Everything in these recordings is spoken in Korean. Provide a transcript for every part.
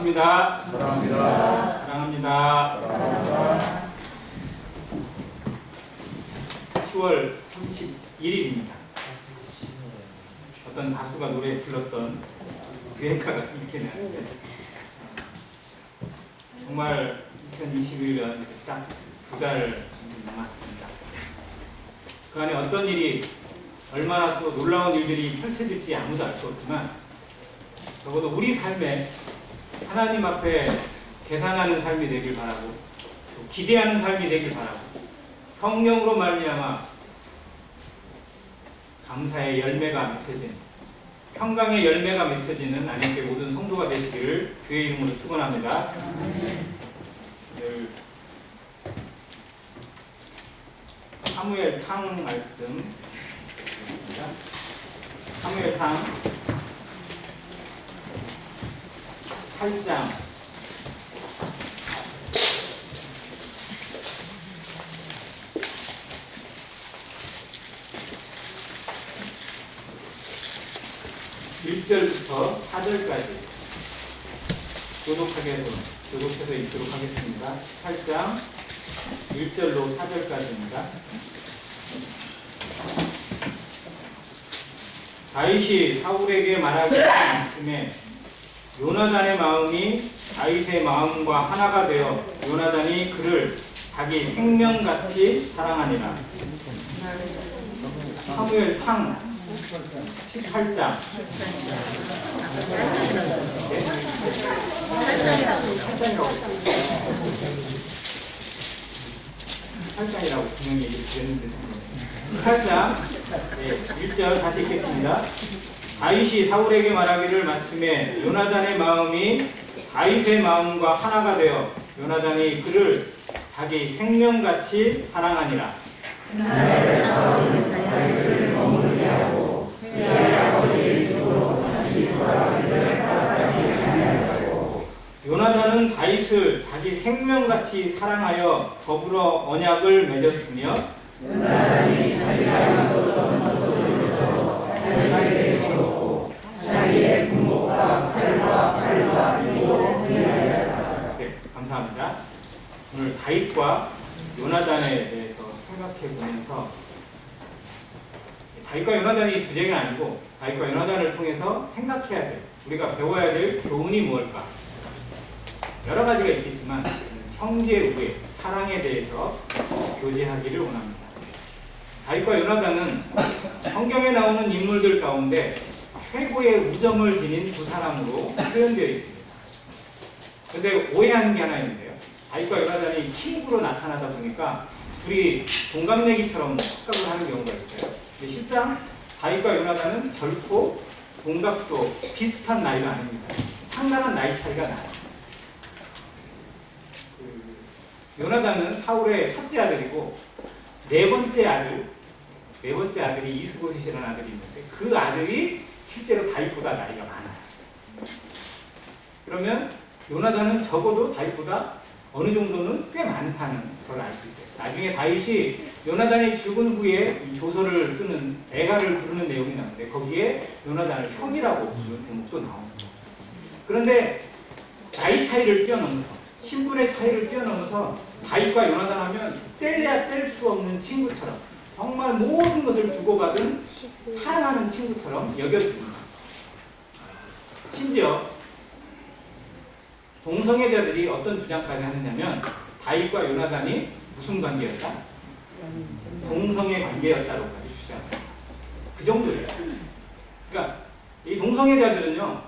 반갑습니다. 사랑합니다. 사랑합니다. 사랑합니다. 10월 31일입니다. 어떤 가수가 노래 불렀던 교회가가 이렇게 나왔어요. 정말 2021년 딱 2달 정도 남았습니다. 그 안에 어떤 일이 얼마나 또 놀라운 일들이 펼쳐질지 아무도 알 수 없지만 적어도 우리 삶에 하나님 앞에 계산하는 삶이 되길 바라고 또 기대하는 삶이 되길 바라고 성령으로 말미암아 감사의 열매가 맺혀지는 평강의 열매가 맺혀지는 안양교회 모든 성도가 되시기를 주의 이름으로 축원합니다. 사무엘상 말씀 사무엘상 8장 1절부터 4절까지 교독해서 읽도록 하겠습니다. 8장 1절로 4절까지입니다. 다윗이 사울에게 말하기 전에 요나단의 마음이 다윗의 마음과 하나가 되어 요나단이 그를 자기 생명같이 사랑하니라. 사무엘상 18장 8장이라고 분명히 얘기했는데 8장 1절 다시 읽겠습니다. 다윗이 사울에게 말하기를 마침에 요나단의 마음이 다윗의 마음과 하나가 되어 요나단이 그를 자기 생명같이 사랑하니라. 그날에 사울은 다윗을 머무르게 하고 그의 아버지의 집으로 다시 돌아가기를 허락하지 아니하고 요나단은 다윗을 자기 생명같이 사랑하여 더불어 언약을 맺었으며 요나단이 자기가 놔뒀던 곳으로서 다윗에게 주었고 자기의 부모가 팔과 그리고 그의 아들아. 네, 감사합니다. 오늘 다윗과 요나단에 대해서 생각해 보면서 다윗과 요나단이 주제가 아니고 다윗과 요나단을 통해서 생각해야 될 우리가 배워야 될 교훈이 무엇일까? 여러 가지가 있겠지만 형제 우애, 사랑에 대해서 교제하기를 원합니다. 다윗과 요나단은 성경에 나오는 인물들 가운데 최고의 우정을 지닌 두 사람으로 표현되어 있습니다. 그런데 오해하는 게 하나 있는데요. 다윗과 요나단이 친구로 나타나다 보니까 둘이 동갑내기처럼 착각을 하는 경우가 있어요. 근데 실상 다윗과 요나단은 결코 동갑도 비슷한 나이가 아닙니다. 상당한 나이 차이가 나요. 요나단은 사울의 첫째 아들이고 네 번째 아들이 이스보셋이라는 아들이 있는데 그 아들이 실제로 다윗보다 나이가 많아요. 그러면 요나단은 적어도 다윗보다 어느 정도는 꽤 많다는 걸 알 수 있어요. 나중에 다윗이 요나단이 죽은 후에 이 조서를 쓰는 애가를 부르는 내용이 나오는데 거기에 요나단을 형이라고 부르는 대목도 나옵니다. 그런데 나이 차이를 뛰어넘어서 신분의 차이를 뛰어넘어서 다윗과 요나단 하면 뗄래야 뗄 수 없는 친구처럼 정말 모든 것을 주고받은 사랑하는 친구처럼 여겨집니다. 심지어 동성애자들이 어떤 주장까지 하느냐면 다윗과 요나단이 무슨 관계였다? 동성애 관계였다고까지 주장합니다. 그 정도예요. 그러니까 이 동성애자들은요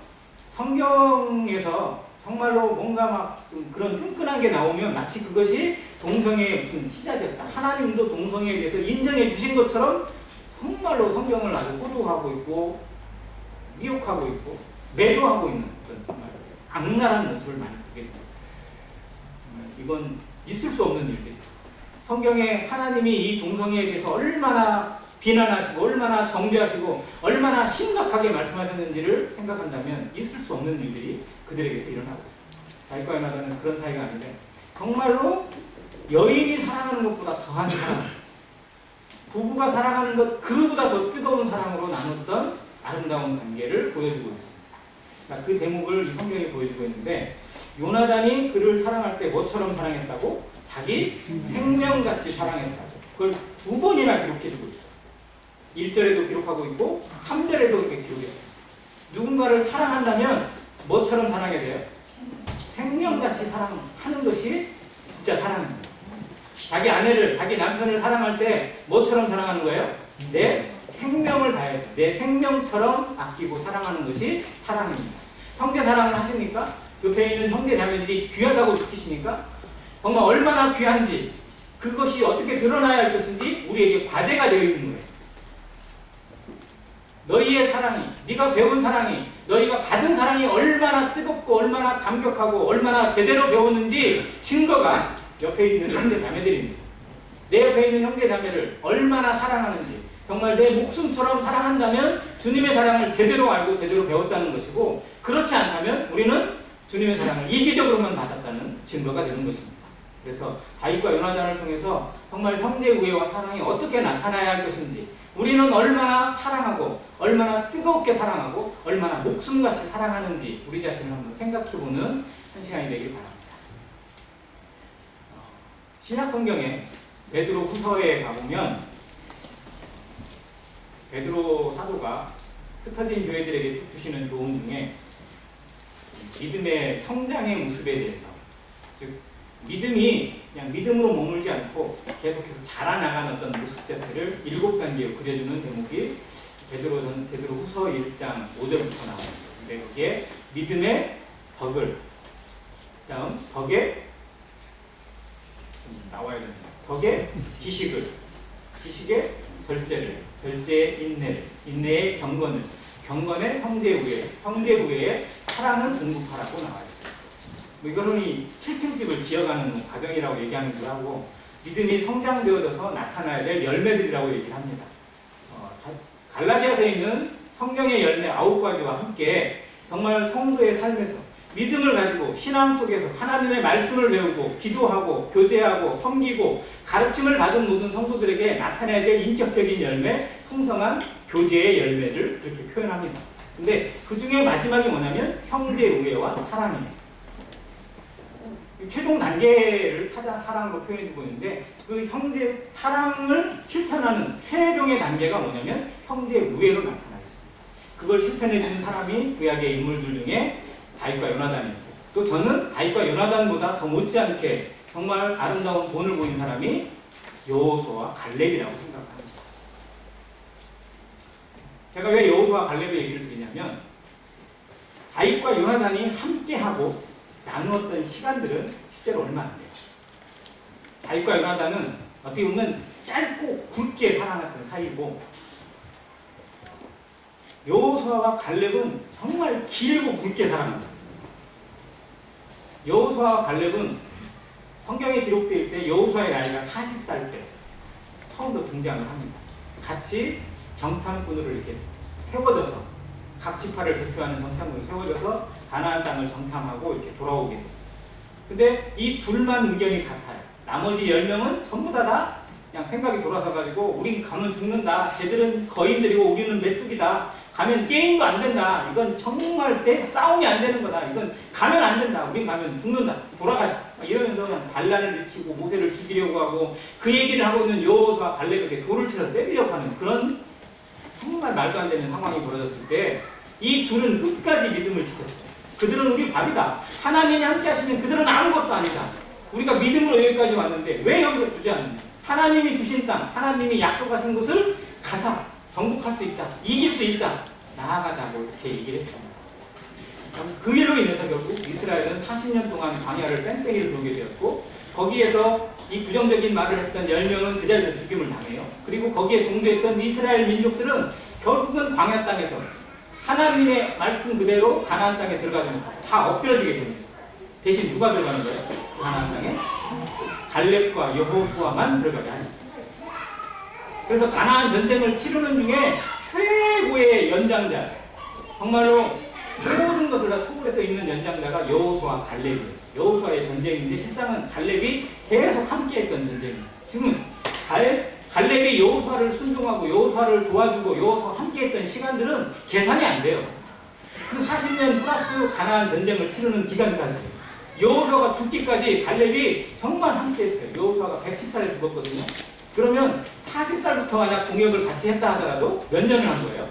성경에서 정말로 뭔가 막 그런 끈끈한 게 나오면 마치 그것이 동성애의 무슨 시작이었다. 하나님도 동성애에 대해서 인정해 주신 것처럼 정말로 성경을 아주 호도하고 있고 미혹하고 있고 매도하고 있는 어떤 정말 악랄한 모습을 많이 보게 됩니다. 이건 있을 수 없는 일들이죠. 성경에 하나님이 이 동성애에 대해서 얼마나 비난하시고 얼마나 정죄하시고 얼마나 심각하게 말씀하셨는지를 생각한다면 있을 수 없는 일들이 그들에게서 일어나고 있습니다. 다윗과 요나단은 그런 사이가 아닌데 정말로 여인이 사랑하는 것보다 더한 사랑, 부부가 사랑하는 것 그보다 더 뜨거운 사랑으로 나눴던 아름다운 관계를 보여주고 있습니다. 그 대목을 이 성경이 보여주고 있는데 요나단이 그를 사랑할 때 뭐처럼 사랑했다고? 자기 생명같이 사랑했다고. 그걸 2번이나 기록해주고 있어. 1절에도 기록하고 있고 3절에도 그렇게 기록했어요. 누군가를 사랑한다면 뭐처럼 사랑해야 돼요? 생명같이 사랑하는 것이 진짜 사랑입니다. 자기 아내를, 자기 남편을 사랑할 때 뭐처럼 사랑하는 거예요? 내 생명을 다해, 내 생명처럼 아끼고 사랑하는 것이 사랑입니다. 형제 사랑을 하십니까? 옆에 있는 형제 자매들이 귀하다고 느끼십니까? 정말 얼마나 귀한지, 그것이 어떻게 드러나야 할 것인지 우리에게 과제가 되어 있는 거예요. 너희의 사랑이, 네가 배운 사랑이, 너희가 받은 사랑이 얼마나 뜨겁고 얼마나 감격하고 얼마나 제대로 배웠는지 증거가 옆에 있는 형제 자매들입니다. 내 옆에 있는 형제 자매를 얼마나 사랑하는지, 정말 내 목숨처럼 사랑한다면 주님의 사랑을 제대로 알고 제대로 배웠다는 것이고, 그렇지 않다면 우리는 주님의 사랑을 이기적으로만 받았다는 증거가 되는 것입니다. 그래서 다윗과 요나단을 통해서 정말 형제 우애와 사랑이 어떻게 나타나야 할 것인지, 우리는 얼마나 사랑하고 얼마나 뜨겁게 사랑하고 얼마나 목숨같이 사랑하는지 우리 자신을 한번 생각해보는 한 시간이 되길 바랍니다. 신약 성경에 베드로 후서에 가보면 베드로 사도가 흩어진 교회들에게 쭉 주시는 조언 중에 믿음의 성장의 모습에 대해서, 즉 믿음이 그냥 믿음으로 머물지 않고 계속해서 자라나가는 어떤 모습 자체를 7단계로 그려주는 대목이 베드로 후서 1장 5절부터 나옵니다. 근데 거기에 믿음의 덕을, 다음 덕의 나와야 됩니다. 덕의 지식을, 지식의 절제를, 절제의 인내를, 인내의 경건을, 경건의 형제 우애, 형제 우애의 사랑을 공급하라고 나와 있어요. 이거는 이 7층집을 지어가는 과정이라고 얘기하기도 하고, 믿음이 성장되어져서 나타나야 될 열매들이라고 얘기를 합니다. 갈라디아서에 있는 성경의 열매 9가지와 함께 정말 성도의 삶에서 믿음을 가지고 신앙 속에서 하나님의 말씀을 배우고 기도하고 교제하고 섬기고 가르침을 받은 모든 성도들에게 나타나야 될 인격적인 열매, 풍성한 교제의 열매를 그렇게 표현합니다. 근데 그 중에 마지막이 뭐냐면 형제 우애와 사랑이에요. 최종 단계를 사랑으로 표현해주고 있는데, 그 형제 사랑을 실천하는 최종의 단계가 뭐냐면 형제 우애로 나타나 있습니다. 그걸 실천해주는 사람이 구약의 인물들 중에 다윗과 요나단이고, 또 저는 다윗과 요나단보다 더 못지않게 정말 아름다운 본을 보인 사람이 여호수아와 갈렙이라고 생각합니다. 제가 왜 여호수아와 갈렙의 얘기를 드리냐면, 다윗과 요나단이 함께하고 나누었던 시간들은 실제로 얼마 안 돼요. 다윗과 요나단은 어떻게 보면 짧고 굵게 살아났던 사이고, 여호수아와 갈렙은 정말 길고 굵게 살아났어요. 여호수아와 갈렙은 성경에 기록되어 때 여호수아의 나이가 40살 때 처음으로 등장을 합니다. 같이 정탐꾼으로 이렇게 세워져서, 각 지파를 대표하는 정탐꾼으로 세워져서 가나안 땅을 정탐하고 이렇게 돌아오게 돼요. 근데 이 둘만 의견이 같아요. 나머지 10명은 전부 다 그냥 생각이 돌아서 가지고, 우린 가면 죽는다, 쟤들은 거인들이고 우리는 메뚜기다, 가면 게임도 안 된다, 이건 정말 싸움이 안 되는 거다, 이건 가면 안 된다, 우린 가면 죽는다, 돌아가자, 이러면서 그냥 반란을 일으키고 모세를 죽이려고 하고, 그 얘기를 하고 있는 여호수아와 갈렙에게 돌을 쳐서 때리려고 하는 그런 정말 말도 안 되는 상황이 벌어졌을 때, 이 둘은 끝까지 믿음을 지켰어요. 그들은 우리 밥이다, 하나님이 함께 하시면 그들은 아무것도 아니다, 우리가 믿음으로 여기까지 왔는데 왜 여기서 주저앉느냐, 하나님이 주신 땅, 하나님이 약속하신 곳을 가자, 정복할 수 있다, 이길 수 있다, 나아가자고 이렇게 얘기를 했습니다. 그 일로 인해서 결국 이스라엘은 40년 동안 광야를 뺑뺑이를 돌게 되었고, 거기에서 이 부정적인 말을 했던 10명은 그 자리에서 죽임을 당해요. 그리고 거기에 동조했던 이스라엘 민족들은 결국은 광야 땅에서 하나님의 말씀 그대로 가나안 땅에 들어가지 못하고 다 엎드려지게 됩니다. 대신 누가 들어가는 거예요? 가나안 땅에 갈렙과 여호수아만 들어가게 하였습니다. 그래서 가나안 전쟁을 치르는 중에 최고의 연장자, 정말로 모든 것을 다 초월해서 있는 연장자가 여호수아 갈렙이에요. 여호수아의 전쟁인데 실상은 갈렙이 계속 함께했던 전쟁이에요. 지금 갈렙이 여호수아를 순종하고 여호수아를 도와주고 여호수아와 함께했던 시간들은 계산이 안 돼요. 그 40년 플러스 가나안 전쟁을 치르는 기간까지 여호수아가 죽기까지 갈렙이 정말 함께했어요. 여호수아가 110살에 죽었거든요. 그러면 40살부터 만약 동역을 같이 했다 하더라도 몇 년을 한 거예요?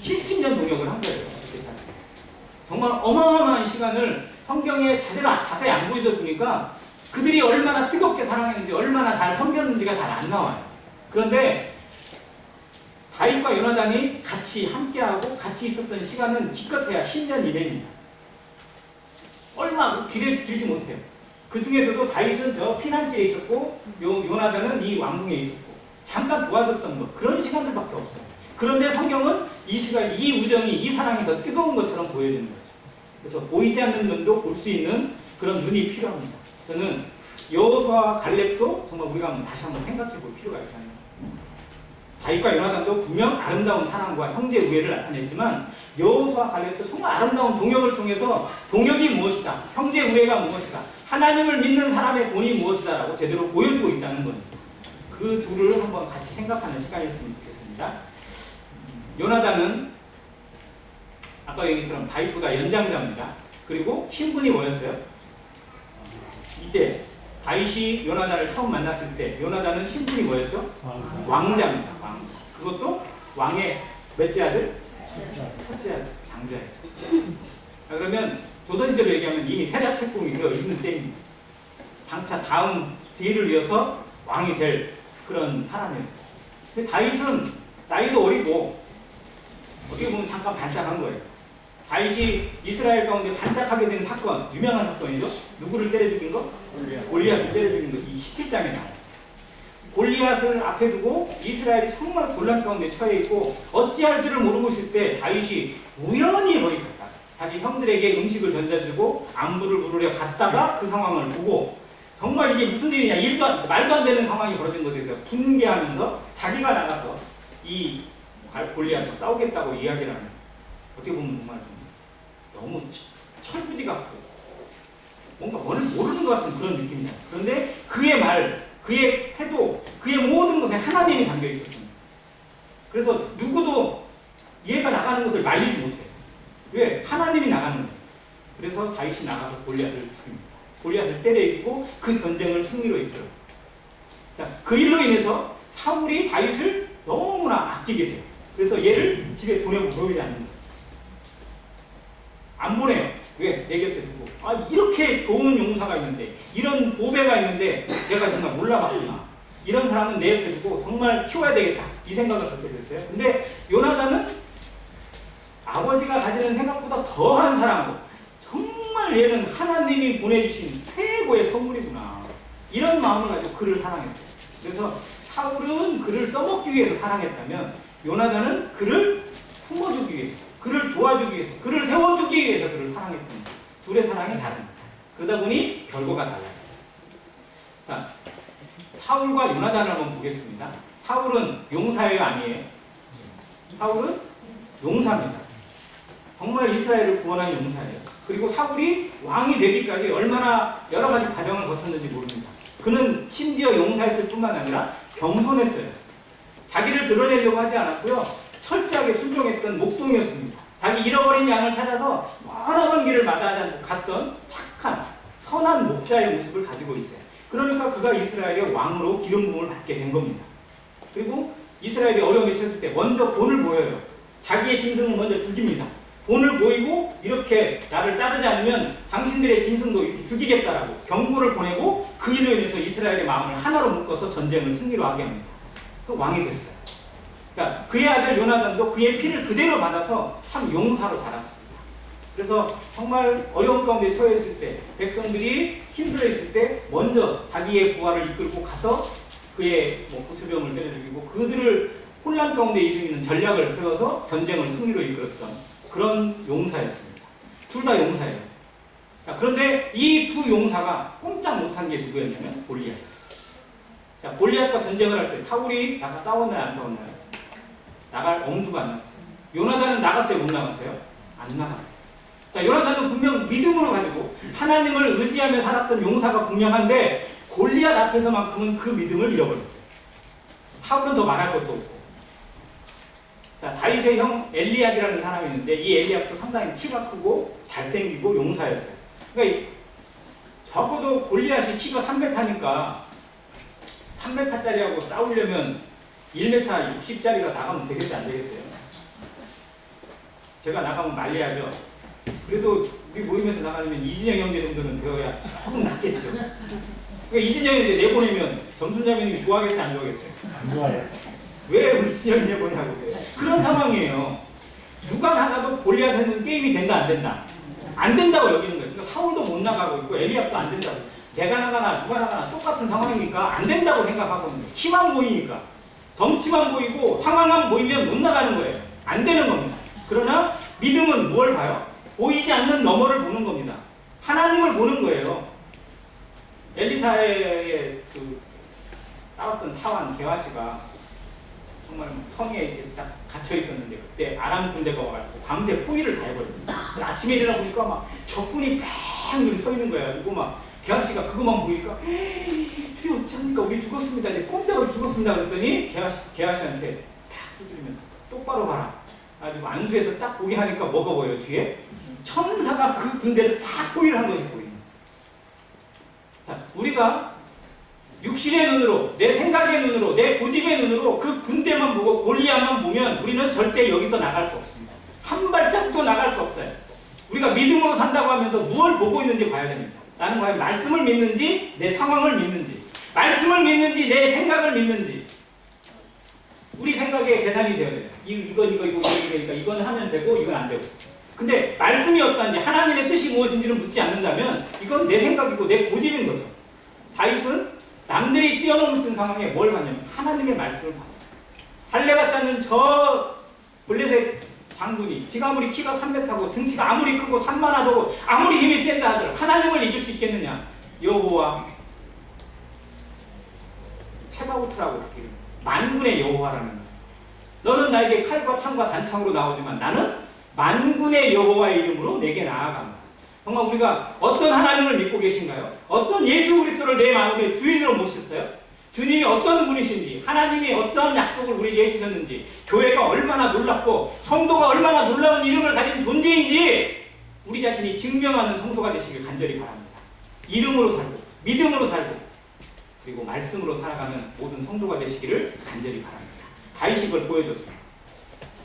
70년 동역을 한 거예요. 정말 어마어마한 시간을 성경에 제대로 자세히 안 보여줘 주니까 그들이 얼마나 뜨겁게 사랑했는지 얼마나 잘 섬겼는지가 잘 안 나와요. 그런데 다윗과 요나단이 같이 함께하고 같이 있었던 시간은 기껏해야 10년 이내입니다. 얼마 길지 못해요. 그 중에서도 다윗은 저 피난길에 있었고 요나단은 이 왕궁에 있었고 잠깐 도와줬던 것 그런 시간들밖에 없어요. 그런데 성경은 이 시간, 이 우정이, 이 사랑이 더 뜨거운 것처럼 보여지는 거죠. 그래서 보이지 않는 눈도 볼 수 있는 그런 눈이 필요합니다. 저는 여호수아와 갈렙도 정말 우리가 다시 한번 생각해 볼 필요가 있잖아요. 다윗과 요나단도 분명 아름다운 사랑과 형제 우애를 나타냈지만 여호수아와 갈렙도 정말 아름다운 동역을 통해서 동역이 무엇이다, 형제 우애가 무엇이다, 하나님을 믿는 사람의 본이 무엇이다라고 제대로 보여주고 있다는 겁니다. 그 둘을 한번 같이 생각하는 시간이었으면 좋겠습니다. 요나단은 아까 얘기처럼 다윗보다 연장자입니다. 그리고 신분이 뭐였어요? 이제 다윗이 요나단을 처음 만났을 때 요나단은 신분이 뭐였죠? 왕자입니다. 왕. 그것도 왕의 몇째 아들? 첫째 아들, 장자예요. 그러면 조선시대로 얘기하면 이미 세자책봉이 되어 있는 때입니다. 장차 다음 뒤를 이어서 왕이 될 그런 사람이었어요. 근데 다윗은 나이도 어리고 어떻게 보면 잠깐 반짝한 거예요. 다윗이 이스라엘 가운데 반짝하게 된 사건, 유명한 사건이죠. 누구를 때려 죽인 거? 골리앗을 때려 죽인 거. 이 17장에 나와요. 골리앗을 앞에 두고 이스라엘이 정말 곤란 가운데 처해 있고 어찌할 줄을 모르고 있을 때 다윗이 우연히 거기 갔다. 자기 형들에게 음식을 던져주고 안부를 물으려 갔다가 그 상황을 보고 정말 이게 무슨 일이냐, 말도 안 되는 상황이 벌어진 것에 대해서 분개하면서 자기가 나가서 이 골리앗과 싸우겠다고 이야기를 하는, 어떻게 보면 정말 너무 철부지 같고 뭔가 모르는 것 같은 그런 느낌이에요. 그런데 그의 말, 그의 태도, 그의 모든 것에 하나님이 담겨 있었습니다. 그래서 누구도 얘가 나가는 것을 말리지 못해요. 왜? 하나님이 나가는 거예요. 그래서 다윗이 나가서 골리앗을 죽입니다. 골리앗을 때려 이기고 그 전쟁을 승리로 이끌어요. 자, 그 일로 인해서 사울이 다윗을 너무나 아끼게 돼요. 그래서 얘를 집에 보내고 보이지 않는 거예요. 안 보내요. 왜? 내 곁에 두고. 아, 이렇게 좋은 용사가 있는데, 이런 보배가 있는데 내가 정말 몰라봤구나. 이런 사람은 내 옆에 두고 정말 키워야 되겠다. 이 생각을 갖게 됐어요. 근데 요나단은 아버지가 가지는 생각보다 더한 사랑으로 정말 얘는 하나님이 보내주신 최고의 선물이구나. 이런 마음을 가지고 그를 사랑했어요. 그래서 사울은 그를 써먹기 위해서 사랑했다면 요나단은 그를 품어주기 위해서, 그를 도와주기 위해서, 그를 세워주기 위해서 그를 사랑했습니다. 둘의 사랑이 다릅니다. 그러다 보니 결과가 달라요. 자, 사울과 요나단을 한번 보겠습니다. 사울은 용사예요, 아니에요? 사울은 용사입니다. 정말 이스라엘을 구원한 용사예요. 그리고 사울이 왕이 되기까지 얼마나 여러 가지 과정을 거쳤는지 모릅니다. 그는 심지어 용사였을 뿐만 아니라 겸손했어요. 자기를 드러내려고 하지 않았고요. 철저하게 순종했던 목동이었습니다. 자기 잃어버린 양을 찾아서 여러 번 길을 마다하지 않고 갔던 착한 선한 목자의 모습을 가지고 있어요. 그러니까 그가 이스라엘의 왕으로 기름 부음을 받게 된 겁니다. 그리고 이스라엘이 어려움에 처했을 때 먼저 본을 보여요. 자기의 짐승을 먼저 죽입니다. 본을 보이고 이렇게 나를 따르지 않으면 당신들의 짐승도 죽이겠다라고 경고를 보내고 그 일로 인해서 이스라엘의 마음을 하나로 묶어서 전쟁을 승리로 하게 합니다. 그 왕이 됐어요. 그러니까 그의 아들 요나단도 그의 피를 그대로 받아서 참 용사로 자랐습니다. 그래서 정말 어려운 가운데 처해 있을 때, 백성들이 힘들어 있을 때 먼저 자기의 부하를 이끌고 가서 그의 고투병을 때려 죽이고 그들을 혼란 가운데 이르는 전략을 세워서 전쟁을 승리로 이끌었던 그런 용사였습니다. 둘 다 용사예요. 자, 그런데 이 두 용사가 꼼짝 못한 게 누구였냐면 골리앗이었어요. 자, 골리앗과 전쟁을 할 때 사울이 나가 싸웠나요, 안 싸웠나요? 나갈 엄두가 안 났어요. 요나단은 나갔어요, 못 나갔어요? 안 나갔어요. 자, 요나단은 분명 믿음으로 가지고 하나님을 의지하며 살았던 용사가 분명한데 골리앗 앞에서만큼은 그 믿음을 잃어버렸어요. 사울은 더 말할 것도 없고. 자, 다윗의 형 엘리압이라는 사람이 있는데 이 엘리압도 상당히 키가 크고 잘생기고 용사였어요. 그러니까 적어도 골리앗이 키가 3m니까 3m짜리하고 싸우려면 1m 60짜리가 나가면 되겠지 안 되겠어요? 제가 나가면 말려야죠. 그래도 우리 모임에서 나가려면 이진영 형제 정도는 되어야 조금 낫겠죠. 그러니까 이진영이 내보내면 점순자매님이 좋아하겠어요 안 좋아하겠어요? 안 좋아요. 왜 우리 진영이 내보냐고. 그런 상황이에요. 누가 나가도 골리앗은 게임이 된다 안 된다? 안 된다고 여기는 거예요. 그러니까 사울도 못 나가고 있고 엘리압도 안 된다고. 내가 나가나 누가 나가나 똑같은 상황이니까 안 된다고 생각하고 있는 거예요. 키만 보이니까. 덩치만 보이고 상황만 보이면 못 나가는 거예요. 안 되는 겁니다. 그러나 믿음은 뭘 봐요? 보이지 않는 너머를 보는 겁니다. 하나님을 보는 거예요. 엘리사의 그 싸웠던 사환 게하시가 정말 성에 이렇게 딱 갇혀 있었는데 그때 아람 군대가 와가지고 밤새 포위를 다 해버렸어요. 아침에 일어나 보니까 막 적군이 뺑 서 있는 거예요. 그리고 막 게하시가 그것만 보니까 주여 어쩝니까 우리 죽었습니다. 이제 꼼짝없이 죽었습니다. 그랬더니 게하시한테 딱 두드리면서 똑바로 봐라. 아주 안수에서 딱 보게 하니까 뭐가 보여요 뒤에? 천사가 그 군대를 싹 포위를 한 것이 보입니다. 자, 우리가 육신의 눈으로, 내 생각의 눈으로, 내 고집의 눈으로 그 군대만 보고 골리앗만 보면 우리는 절대 여기서 나갈 수 없습니다. 한 발짝도 나갈 수 없어요. 우리가 믿음으로 산다고 하면서 무엇을 보고 있는지 봐야 됩니다. 나는 과연 말씀을 믿는지, 내 상황을 믿는지, 말씀을 믿는지, 내 생각을 믿는지. 우리 생각에 계산이 되어야 돼요. 이거니까 이건 하면 되고 이건 안 되고. 근데 말씀이 어떠한지 하나님의 뜻이 무엇인지를 묻지 않는다면 이건 내 생각이고 내 고집인 거죠. 다윗은 남들이 뛰어넘을 수 있는 상황에 뭘 봤냐면 하나님의 말씀을 봤어요. 달래봤지 않는 저 블레셋 장군이 지가 아무리 키가 3m고 등치가 아무리 크고 산만하고 아무리 힘이 센다 하더라도 하나님을 이길 수 있겠느냐. 여호와 체바우트라고 이렇게 만군의 여호와라는 거예요. 너는 나에게 칼과 창과 단창으로 나오지만 나는 만군의 여호와의 이름으로 내게 나아간다. 정말 우리가 어떤 하나님을 믿고 계신가요? 어떤 예수 그리스도를 내 마음의 주인으로 모셨어요? 주님이 어떤 분이신지, 하나님이 어떤 약속을 우리에게 해주셨는지, 교회가 얼마나 놀랍고 성도가 얼마나 놀라운 이름을 가진 존재인지 우리 자신이 증명하는 성도가 되시길 간절히 바랍니다. 이름으로 살고 믿음으로 살고 그리고 말씀으로 살아가는 모든 성도가 되시기를 간절히 바랍니다. 다윗이 그걸 보여줬어요.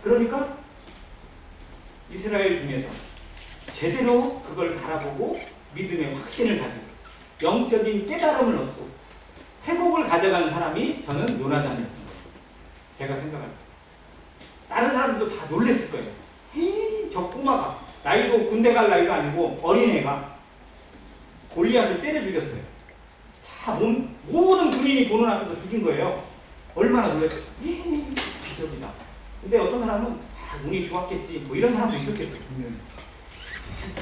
그러니까 이스라엘 중에서 제대로 그걸 바라보고 믿음의 확신을 가지고 영적인 깨달음을 얻고 회복을 가져간 사람이 저는 요나단이었던 거예요. 제가 생각합니다. 다른 사람들도 다 놀랬을 거예요. 헤이, 저 꼬마가 나이도 군대 갈 나이가 아니고 어린애가 골리앗을 때려 죽였어요. 다 모든 군인이 보는 앞에서 죽인 거예요. 얼마나 놀랐어요. 기적이다. 근데 어떤 사람은 운이 좋았겠지 뭐 이런 사람도 있었겠죠.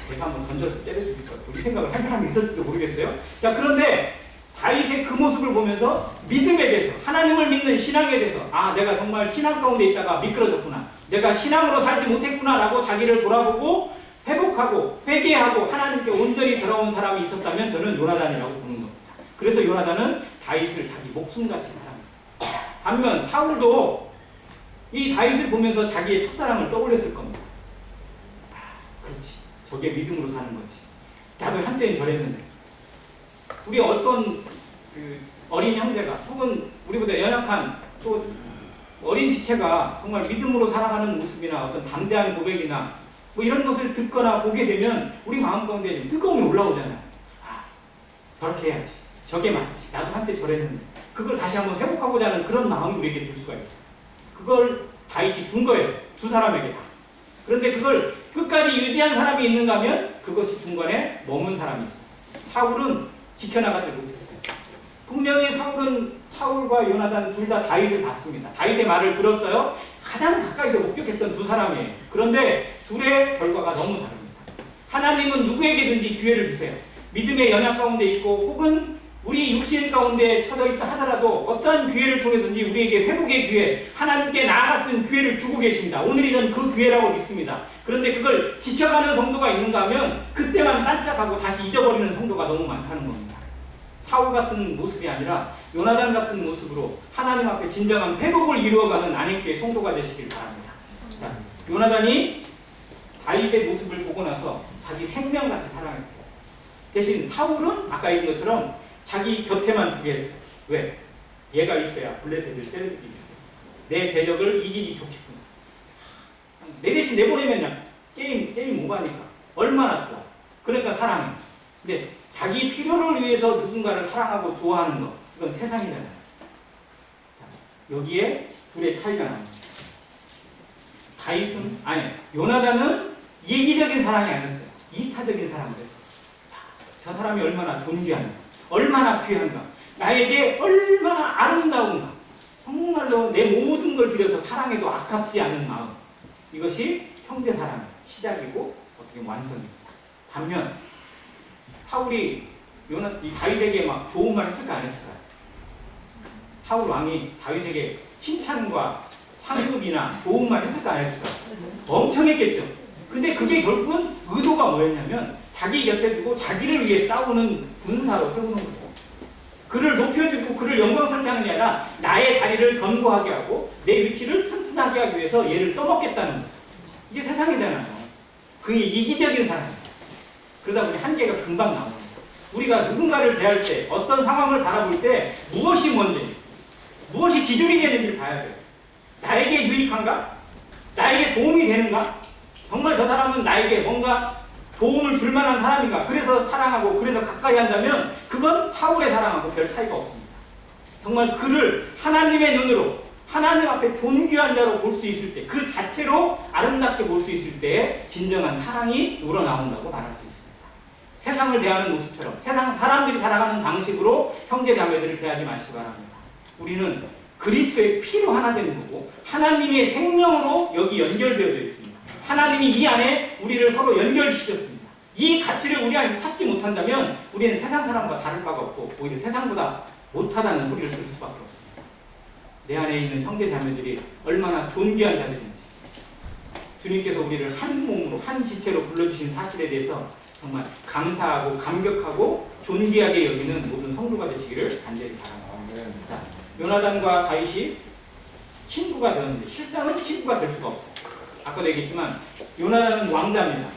제가 한번 던져서 때려 죽일까 이 생각을 한 사람이 있었을지도 모르겠어요. 자, 그런데 다윗의 그 모습을 보면서 믿음에 대해서 하나님을 믿는 신앙에 대해서 아 내가 정말 신앙 가운데 있다가 미끄러졌구나. 내가 신앙으로 살지 못했구나 라고 자기를 돌아보고 회복하고 회개하고 하나님께 온전히 돌아온 사람이 있었다면 저는 요나단이라고 보는 겁니다. 그래서 요나단은 다윗을 자기 목숨같이 사랑했어요. 반면 사울도 이 다윗을 보면서 자기의 첫사랑을 떠올렸을 겁니다. 아, 그렇지. 저게 믿음으로 사는 거지. 나도 한때는 저랬는데. 우리 어떤 그 어린 형제가 혹은 우리보다 연약한 또 어린 지체가 정말 믿음으로 살아가는 모습이나 어떤 담대한 고백이나 뭐 이런 것을 듣거나 보게 되면 우리 마음 가운데 좀 뜨거움이 올라오잖아요. 아, 저렇게 해야지. 저게 맞지. 나도 한때 저랬는데. 그걸 다시 한번 회복하고자 하는 그런 마음이 우리에게 들 수가 있어요. 그걸 다윗이 준 거예요. 두 사람에게 다. 그런데 그걸 끝까지 유지한 사람이 있는가 하면 그것이 중간에 머문 사람이 있어요. 사울은 지켜나가지 못했어요. 분명히 사울과 요나단 둘 다 다윗을 봤습니다. 다윗의 말을 들었어요. 가장 가까이서 목격했던 두 사람이에요. 그런데 둘의 결과가 너무 다릅니다. 하나님은 누구에게든지 기회를 주세요. 믿음의 연약 가운데 있고 혹은 우리 육신 가운데 처져 있다 하더라도 어떤 기회를 통해서든지 우리에게 회복의 기회, 하나님께 나아갈 수 있는 기회를 주고 계십니다. 오늘이 전 그 기회라고 믿습니다. 그런데 그걸 지켜가는 성도가 있는가 하면 그때만 반짝하고 다시 잊어버리는 성도가 너무 많다는 겁니다. 사울 같은 모습이 아니라 요나단 같은 모습으로 하나님 앞에 진정한 회복을 이루어가는 안익교의 성도가 되시길 바랍니다. 자, 요나단이 다윗의 모습을 보고 나서 자기 생명같이 사랑했어요. 대신 사울은 아까 얘기한 것처럼 자기 곁에만 두게 했어. 왜? 얘가 있어야 블레셋을 때려주기 위해. 내 대적을 이기기 좋겠구나. 내 대신 내보내면 게임 오가니까 얼마나 좋아. 그러니까 사랑해. 근데 자기 필요를 위해서 누군가를 사랑하고 좋아하는 거, 이건 세상이잖아요. 여기에 둘의 차이가 나옵니다. 다윗은 요나단은 이기적인 사랑이 아니었어요. 이타적인 사랑을 했어요. 저 사람이 얼마나 존귀한가, 얼마나 귀한가, 나에게 얼마나 아름다운가, 정말로 내 모든 걸 들여서 사랑해도 아깝지 않은 마음, 이것이 형제 사랑의 시작이고 어떻게 보면 완성입니다. 반면 사울이 이 다윗에게 막 좋은 말 했을까 안 했을까요? 사울 왕이 다윗에게 칭찬과 상급이나 좋은 말 했을까 안 했을까요? 엄청 했겠죠. 근데 그게 결국은 의도가 뭐였냐면 자기 곁에 두고 자기를 위해 싸우는 군사로 세우는 거죠. 그를 높여주고 그를 영광스럽게 하는 게 아니라 나의 자리를 견고하게 하고 내 위치를 튼튼하게 하기 위해서 얘를 써먹겠다는 거죠. 이게 세상이잖아요. 그게 이기적인 사람이에요. 그러다 보니 한계가 금방 나오는 거예요. 우리가 누군가를 대할 때, 어떤 상황을 바라볼 때 무엇이 먼저인지, 무엇이 기준이 되는지를 봐야 돼요. 나에게 유익한가? 나에게 도움이 되는가? 정말 저 사람은 나에게 뭔가 도움을 줄 만한 사람인가? 그래서 사랑하고 그래서 가까이 한다면 그건 사울의 사랑하고 별 차이가 없습니다. 정말 그를 하나님의 눈으로 하나님 앞에 존귀한 자로 볼 수 있을 때, 그 자체로 아름답게 볼 수 있을 때 진정한 사랑이 우러나온다고 말할 수 있습니다. 세상을 대하는 모습처럼 세상 사람들이 살아가는 방식으로 형제 자매들을 대하지 마시기 바랍니다. 우리는 그리스도의 피로 하나 되는 거고 하나님의 생명으로 여기 연결되어져 있습니다. 하나님이 이 안에 우리를 서로 연결시켰습니다. 이 가치를 우리 안에서 찾지 못한다면 우리는 세상 사람과 다를 바가 없고 오히려 세상보다 못하다는 소리를 들을 수밖에 없습니다. 내 안에 있는 형제 자매들이 얼마나 존귀한 자들인지, 주님께서 우리를 한 몸으로 한 지체로 불러주신 사실에 대해서 정말 감사하고 감격하고 존귀하게 여기는 모든 성도가 되시기를 간절히 바랍니다. 자, 요나단과 다윗이 친구가 되었는데 실상은 친구가 될 수가 없어요. 아까도 얘기했지만 요나단은 왕자입니다.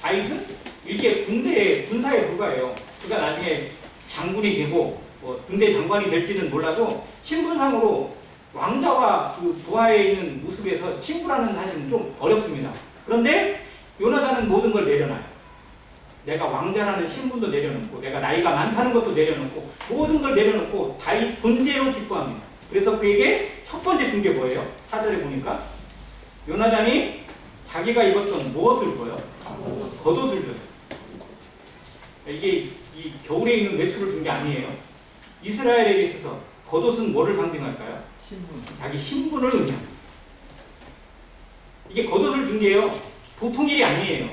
다윗은 일개 군사에 불과해요. 그가 나중에 장군이 되고 군대 장관이 될지는 몰라도 신분상으로 왕자와 그 부하에 있는 모습에서 친구라는 사실은 좀 어렵습니다. 그런데 요나단은 모든 걸 내려놔요. 내가 왕자라는 신분도 내려놓고 내가 나이가 많다는 것도 내려놓고 모든 걸 내려놓고 다윗 존재로 기뻐합니다. 그래서 그에게 첫 번째 준 게 뭐예요? 4절에 보니까 요나단이 자기가 입었던 무엇을 줘요? 겉옷을 줘요. 이게 이 겨울에 입는 외투를 준 게 아니에요. 이스라엘에 있어서 겉옷은 뭐를 상징할까요? 자기 신분을 의미합니다. 이게 겉옷을 준 게요, 보통 일이 아니에요.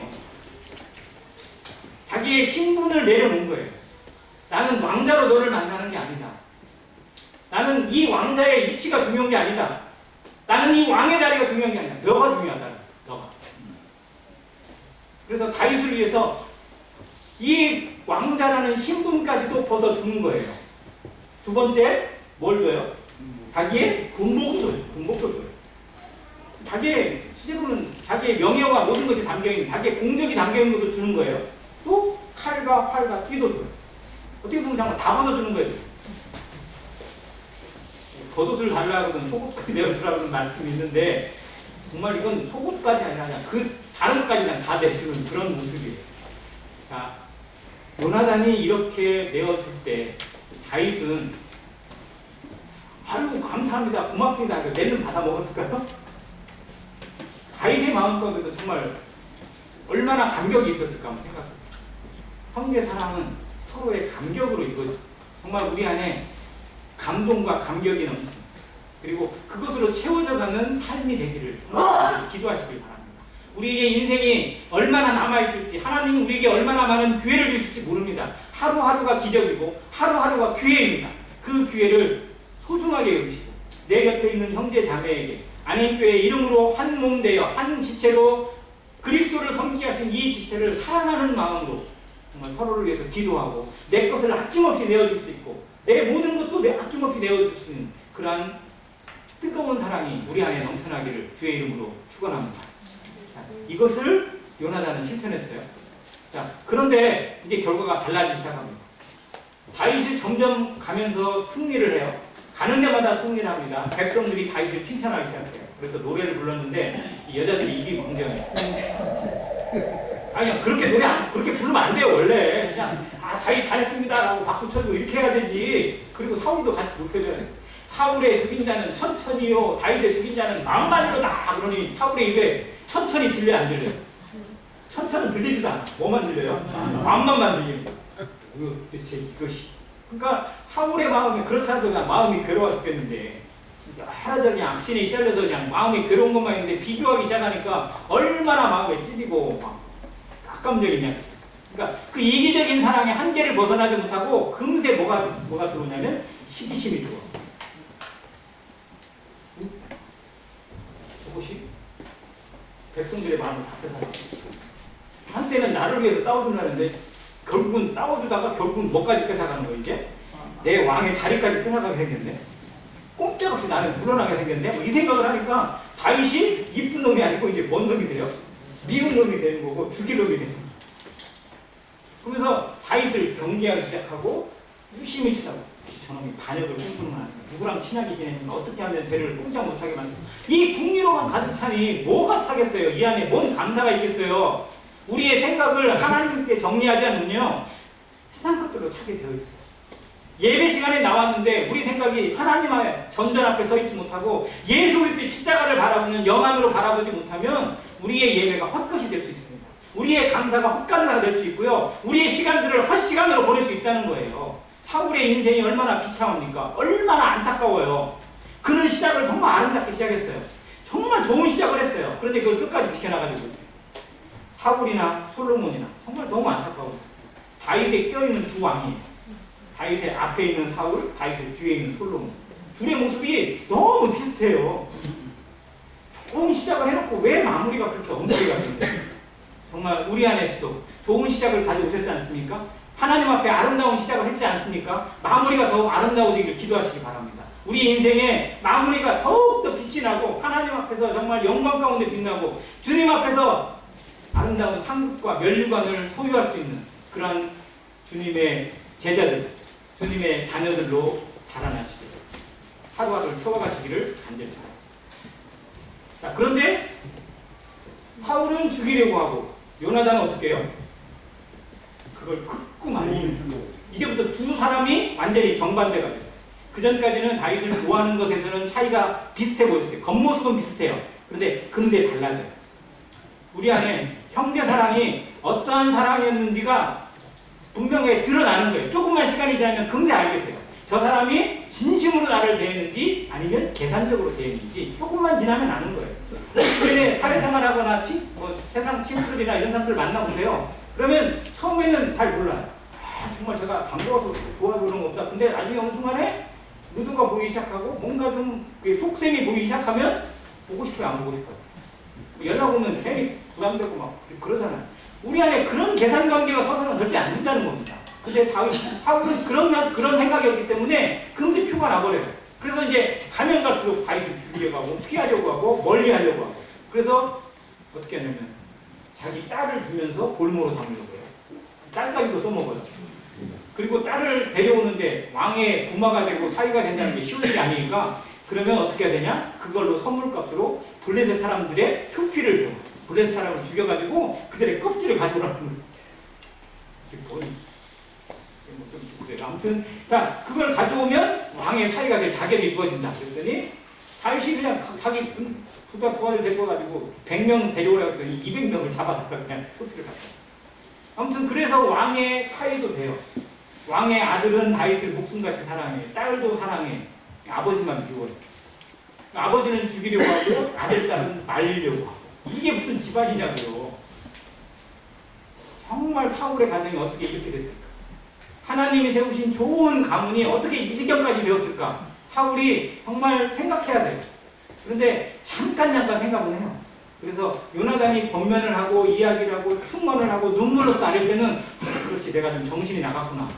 자기의 신분을 내려놓은 거예요. 나는 왕자로 너를 만나는 게 아니다. 나는 이 왕자의 위치가 중요한 게 아니다. 나는 이 왕의 자리가 중요한 게 아니다. 너가 중요하다. 너가. 그래서 다윗을 위해서 이 왕자라는 신분까지도 벗어주는 거예요. 두 번째, 뭘 줘요? 자기의 군복도 줘요. 자기의, 실제로는 자기의 명예와 모든 것이 담겨있는, 자기의 공적이 담겨있는 것도 주는 거예요. 또 칼과 활과 띠도 줘요. 어떻게 보면 정말 다 벗어주는 거예요. 겉옷을 달라고는 속옷까지 내어주라는 말씀이 있는데 정말 이건 속옷까지 아니라 그 다른 것까지 다 내주는 그런 모습이에요. 자, 요나단이 이렇게 내어줄 때 다윗은 아유 감사합니다, 고맙습니다, 내는 받아 먹었을까요? 다윗의 마음 가운데도 정말 얼마나 감격이 있었을까 한번 생각해요. 형제 사랑은 서로의 감격으로 이루어져. 정말 우리 안에 감동과 감격이 넘칩니다. 그리고 그것으로 채워져가는 삶이 되기를 기도하시길 바랍니다. 우리에게 인생이 얼마나 남아있을지, 하나님은 우리에게 얼마나 많은 기회를 주실지 모릅니다. 하루하루가 기적이고 하루하루가 기회입니다. 그 기회를 소중하게 여기시고 내 곁에 있는 형제 자매에게 안인교회 이름으로 한 몸 되어 한 지체로 그리스도를 섬기게 하신 이 지체를 사랑하는 마음으로 정말 서로를 위해서 기도하고 내 것을 아낌없이 내어줄 수 있고 내 모든 것도 아낌없이 내어줄 수 있는 그러한 뜨거운 사랑이 우리 안에 넘쳐나기를 주의 이름으로 축원합니다. 이것을 요나단은 실천했어요. 자, 그런데 이제 결과가 달라지기 시작합니다. 다윗이 점점 가면서 승리를 해요. 가는 데마다 승리를 합니다. 백성들이 다윗을 칭찬하기 시작해요. 그래서 노래를 불렀는데 이 여자들이 입이 멍정해요. 아니요, 그렇게 그렇게 부르면 안 돼요. 원래 그냥 다윗 잘했습니다라고 박수 쳐주고 이렇게 해야 되지. 그리고 사울도 같이 높여줘야 돼요. 사울의 죽인 자는 천천히요, 다윗의 죽인 자는 만만히로다. 그러니 사울의 입에 천천히 들려 안 들려요? 천천히 들리지도 않아. 뭐만 들려요? 만만만 들립니다. 이것이. 그러니까 사울의 마음이 그렇지 않아도 그냥 마음이 괴로워 죽겠는데 여러 그냥 악신에 시달려서 그냥 마음이 괴로운 것만 있는데 비교하기 시작하니까 얼마나 마음에 찌르고 막 악감정이냐. 그러니까 그 이기적인 사랑의 한계를 벗어나지 못하고 금세 뭐가 들어오냐면 시기심이 들어와. 저것이 백성들의 마음을 바꿔서 한때는 나를 위해서 싸워준다는데 결국은 싸워주다가 결국은 뭐까지 뺏어가는 거예요. 이제 내 왕의 자리까지 뺏어가게 생겼네. 꼼짝없이 나는 물러나게 생겼네. 뭐 이 생각을 하니까 다윗이 이쁜 놈이 아니고 이제 뭔 놈이 돼요? 미운 놈이 되는 거고 죽일 놈이 되는 거예요. 그러면서 다윗을 경계하기 시작하고 유심히 찾아보고 저놈이 반역을 꿈꾸는구나. 누구랑 친하게 지내는가, 어떻게 하면 쟤를 꼼짝 못하게 만들고. 이 궁리로만 가득 차니 뭐가 차겠어요? 이 안에 뭔 감사가 있겠어요? 우리의 생각을 하나님께 정리하지 않으면요 세상 것들로 차게 되어 있어요. 예배 시간에 나왔는데 우리 생각이 하나님의 전전 앞에 서 있지 못하고 예수 그리스도의 십자가를 바라보는 영안으로 바라보지 못하면 우리의 예배가 헛것이 될 수 있습니다. 우리의 감사가 헛감사가 될 수 있고요. 우리의 시간들을 헛시간으로 보낼 수 있다는 거예요. 사울의 인생이 얼마나 비참합니까? 얼마나 안타까워요. 그는 시작을 정말 아름답게 시작했어요. 정말 좋은 시작을 했어요. 그런데 그걸 끝까지 지켜나가지고 있어요. 사울이나 솔로몬이나 정말 너무 안타까워요. 다윗에 껴있는 두 왕이에요. 다윗의 앞에 있는 사울, 다윗의 뒤에 있는 솔로몬. 둘의 모습이 너무 비슷해요. 좋은 시작을 해놓고 왜 마무리가 그렇게 엉터리가 되는지. 정말 우리 안에서도 좋은 시작을 가져오셨지 않습니까? 하나님 앞에 아름다운 시작을 했지 않습니까? 마무리가 더욱 아름다워지길 기도하시기 바랍니다. 우리 인생에 마무리가 더욱더 빛이 나고 하나님 앞에서 정말 영광 가운데 빛나고 주님 앞에서 아름다운 상급과 면류관을 소유할 수 있는 그런 주님의 제자들, 주님의 자녀들로 자라나시길, 하루하루를 채워가시기를 간절히 바랍니다. 자, 그런데 사울은 죽이려고 하고 요나단은 어떻게 해요? 그걸 극구 말리는. 이제부터 두 사람이 완전히 정반대가 됐어요. 그 전까지는 다윗을 좋아하는 것에서는 차이가 비슷해 보였어요. 겉모습은 비슷해요. 그런데 근데 달라져요. 우리 안에 형제 사랑이 어떠한 사랑이었는지가 분명하게 드러나는 거예요. 조금만 시간이 지나면 금세 알게 돼요. 저 사람이 진심으로 나를 대했는지 아니면 계산적으로 대했는지 조금만 지나면 아는 거예요. 그런데 사회생활하거나 세상 친구들이나 이런 사람들 만나보세요. 그러면 처음에는 잘 몰라요. 정말 제가 반가워서 좋아서 그런 거 없다. 근데 나중에 어느 순간에 의도가 보이기 시작하고 뭔가 좀 속셈이 보이기 시작하면 보고 싶어요, 안 보고 싶어요. 연락 오면 괜히 부담되고 막 그러잖아요. 우리 안에 그런 계산관계가 서서는 절대 안 된다는 겁니다. 근데 사울은 그런 생각이었기 때문에 금세 표가 나버려요. 그래서 이제 가면 갈수록 다윗을 죽이려고 하고 피하려고 하고 멀리 하려고 하고. 그래서 어떻게 하냐면 자기 딸을 주면서 골모로 삼으려고 해요. 딸까지도 써먹어요. 그리고 딸을 데려오는데 왕의 부마가 되고 사위가 된다는 게 쉬운 일이 아니니까 그러면 어떻게 해야 되냐? 그걸로 선물값으로 블레셋 사람들의 표피를 줘. 블레셋 사람을 죽여가지고 그들의 껍질을 가져오라는 거예요. 이게 뭐니? 아무튼 자 그걸 가져오면 왕의 사위가 될 자격이 주어진다. 그랬더니 다윗이 그냥 자기 부하를 데리고 가지고 100명 데려오라고 했더니 200명을 잡아다가 그냥 표피를 갖다. 아무튼 그래서 왕의 사위도 돼요. 왕의 아들은 다윗을 목숨같이 사랑해. 딸도 사랑해. 아버지만 미워해. 아버지는 죽이려고 하고 아들 딸은 말리려고 하고. 이게 무슨 집안이냐고요. 정말 사울의 가정이 어떻게 이렇게 됐을까? 하나님이 세우신 좋은 가문이 어떻게 이 지경까지 되었을까? 사울이 정말 생각해야 돼요. 그런데 잠깐 생각은 해요. 그래서 요나단이 권면을 하고 이야기를 하고 충원을 하고 눈물로 쌀릴 때는 그렇지 내가 좀 정신이 나갔구나.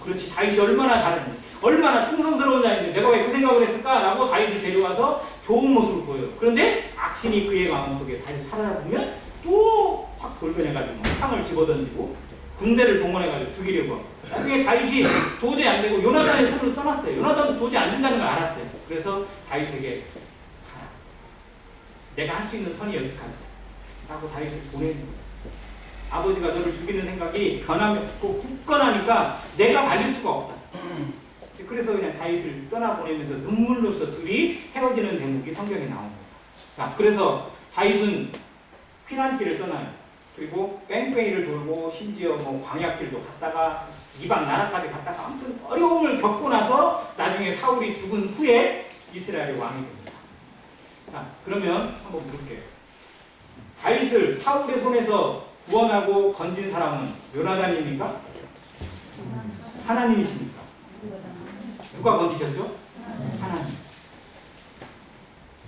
그렇지 다윗이 얼마나 잘했는지 얼마나 충성스러운 자인데 내가 왜 그 생각을 했을까? 라고 다윗을 데려와서 좋은 모습을 보여요. 그런데 악신이 그의 마음속에 다시 살아보면 또 확 막 돌변해가지고 막 창을 집어던지고 군대를 동원해가지고 죽이려고 하고. 나중에 다윗이 도저히 안 되고 요나단의 손으로 떠났어요. 요나단도 도저히 안 된다는 걸 알았어요. 그래서 다윗에게 가라. 내가 할 수 있는 선이 여기까지 라고 다윗을 보내는 거예요. 아버지가 너를 죽이는 생각이 굳건하니까 내가 말릴 수가 없다. 그래서 그냥 다윗을 떠나보내면서 눈물로써 둘이 헤어지는 대목이 성경에 나옵니다. 자, 그래서 다윗은 피난길을 떠나요. 그리고 뺑뺑이를 돌고 심지어 뭐 광야길도 갔다가 이방 나라까지 갔다가 아무튼 어려움을 겪고 나서 나중에 사울이 죽은 후에 이스라엘의 왕이 됩니다. 자, 그러면 한번 물을게요. 다윗을 사울의 손에서 구원하고 건진 사람은 요나단입니까? 하나님이십니까? 누가 건지셨죠? 하나님.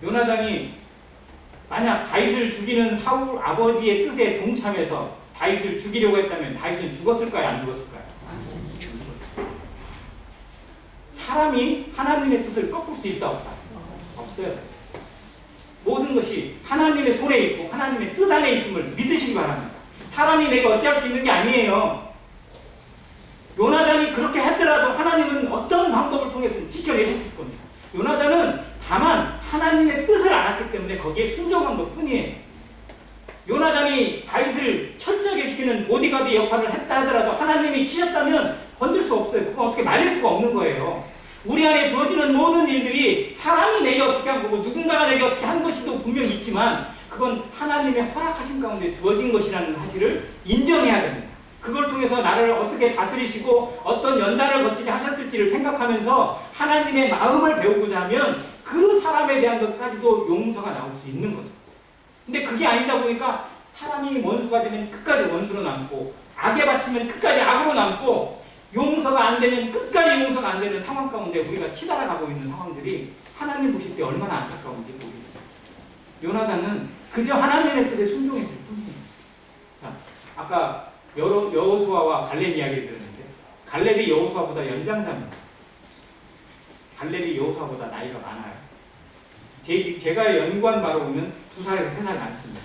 요나단이 만약 다윗을 죽이는 사울 아버지의 뜻에 동참해서 다윗을 죽이려고 했다면 다윗은 죽었을까요? 안 죽었을까요? 사람이 하나님의 뜻을 꺾을 수 있다 없다? 없어요. 모든 것이 하나님의 손에 있고 하나님의 뜻 안에 있음을 믿으시기 바랍니다. 사람이 내가 어찌할 수 있는 게 아니에요. 요나단이 그렇게 했더라도 하나님은 어떤 방법을 통해서 지켜내셨을 겁니다. 요나단은 다만 하나님의 뜻을 알았기 때문에 거기에 순종한 것 뿐이에요. 요나단이 다윗을 철저하게 지키는 보디가드 역할을 했다 하더라도 하나님이 치셨다면 건들 수 없어요. 그건 어떻게 말릴 수가 없는 거예요. 우리 안에 주어지는 모든 일들이 사람이 내게 어떻게 한 거고 누군가가 내게 어떻게 한 것이도 분명히 있지만 그건 하나님의 허락하신 가운데 주어진 것이라는 사실을 인정해야 됩니다. 그걸 통해서 나를 어떻게 다스리시고 어떤 연단을 거치게 하셨을지를 생각하면서 하나님의 마음을 배우고자 하면 그 사람에 대한 것까지도 용서가 나올 수 있는 거죠. 근데 그게 아니다 보니까 사람이 원수가 되면 끝까지 원수로 남고 악에 바치면 끝까지 악으로 남고 용서가 안 되면 끝까지 용서가 안 되는 상황 가운데 우리가 치달아가고 있는 상황들이 하나님 보실 때 얼마나 안타까운지 모릅니다. 요나단은 그저 하나님의 뜻에 순종했을 뿐이에요. 자, 아까 여호수아와 갈렙 이야기를 들었는데 갈렙이 여호수아보다 연장자입니다. 갈렙이 여호수아보다 나이가 많아요. 제가 연구한 바로 보면 2살에서 3살 많습니다.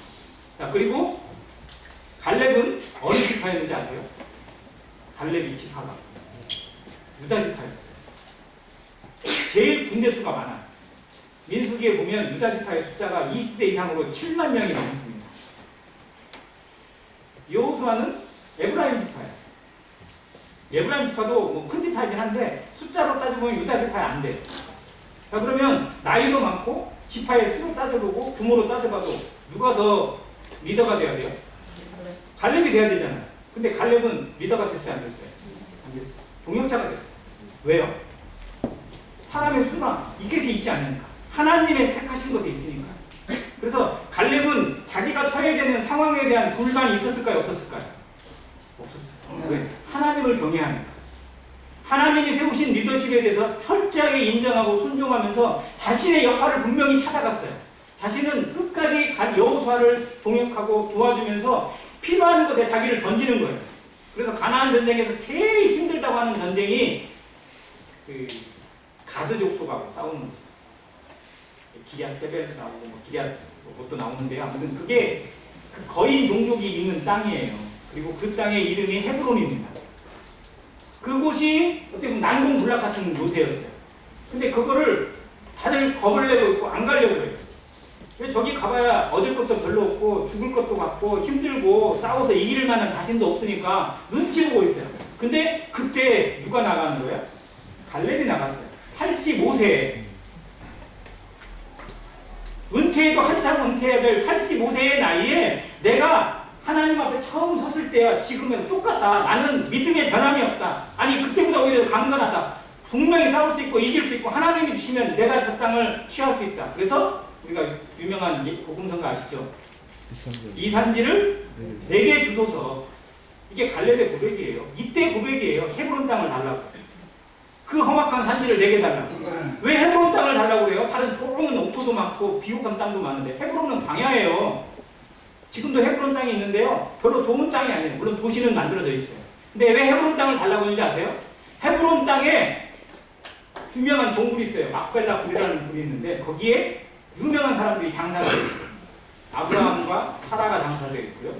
자, 그리고 갈렙은 어느 지파였는지 아세요? 갈렙 지파가 유다 지파였어요. 제일 군대 수가 많아요. 민수기에 보면 유다 지파의 숫자가 20대 이상으로 7만 명이 넘습니다. 여호수아는 에브라임 지파예요. 에브라임 지파도 뭐 큰 지파이긴 한데 숫자로 따져보면 유다 지파에 안 돼요. 자, 그러면 나이도 많고 지파의 수로 따져보고 규모로 따져봐도 누가 더 리더가 돼야 돼요? 갈렙이 돼야 되잖아요. 근데 갈렙은 리더가 됐어요? 안 됐어요? 안 됐어요. 동역자가 됐어요. 왜요? 사람의 수나 이것이 있지 않으니까. 하나님의 택하신 것에 있으니까. 그래서 갈렙은 자기가 처해져 있는 상황에 대한 불만이 있었을까요? 없었을까요? 없었어요. 왜? 하나님을 경외하니까. 하나님이 세우신 리더십에 대해서 철저하게 인정하고 순종하면서 자신의 역할을 분명히 찾아갔어요. 자신은 끝까지 여호수아를 동역하고 도와주면서 필요한 것에 자기를 던지는 거예요. 그래서 가나안 전쟁에서 제일 힘들다고 하는 전쟁이 그 가드 족속하고 싸우는 거죠. 기리앗 세벨도 나오고 뭐 기리앗 것도 나오는데요. 아무튼 그게 그 거인 종족이 있는 땅이에요. 그리고 그 땅의 이름이 헤브론입니다. 그곳이 어떻게 보면 난공불락 같은 요새였어요. 근데 그거를 다들 겁을 내고 있고 안 가려고 해요. 왜 저기 가봐야 얻을 것도 별로 없고 죽을 것도 같고 힘들고 싸워서 이길 만한 자신도 없으니까 눈치 보고 있어요. 근데 그때 누가 나가는 거예요? 갈렙이 나갔어요. 85세. 은퇴해도 한참 은퇴해야 될 85세의 나이에 내가 하나님 앞에 처음 섰을 때와 지금은 똑같다. 나는 믿음에 변함이 없다. 아니 그때보다 오히려 강건하다. 분명히 싸울 수 있고 이길 수 있고 하나님이 주시면 내가 저 땅을 취할 수 있다. 그래서 우리가 유명한 복음성가 아시죠? 이 산지를 내게 주소서. 이게 갈렙의 고백이에요. 이때 고백이에요. 헤브론 땅을 달라고. 그 험악한 산지를 내게 달라고. 왜 헤브론 땅을 달라고 그래요? 다른 조금은 옥토도 많고 비옥한 땅도 많은데 헤브론은 광야예요. 지금도 헤브론 땅이 있는데요. 별로 좋은 땅이 아니에요. 물론 도시는 만들어져 있어요. 근데 왜 헤브론 땅을 달라고 했는지 아세요? 헤브론 땅에 유명한 동굴이 있어요. 막벨라 굴이라는 굴이 있는데 거기에 유명한 사람들이 장사가 되어 있어요. 아브라함과 사라가 장사되어 있고요.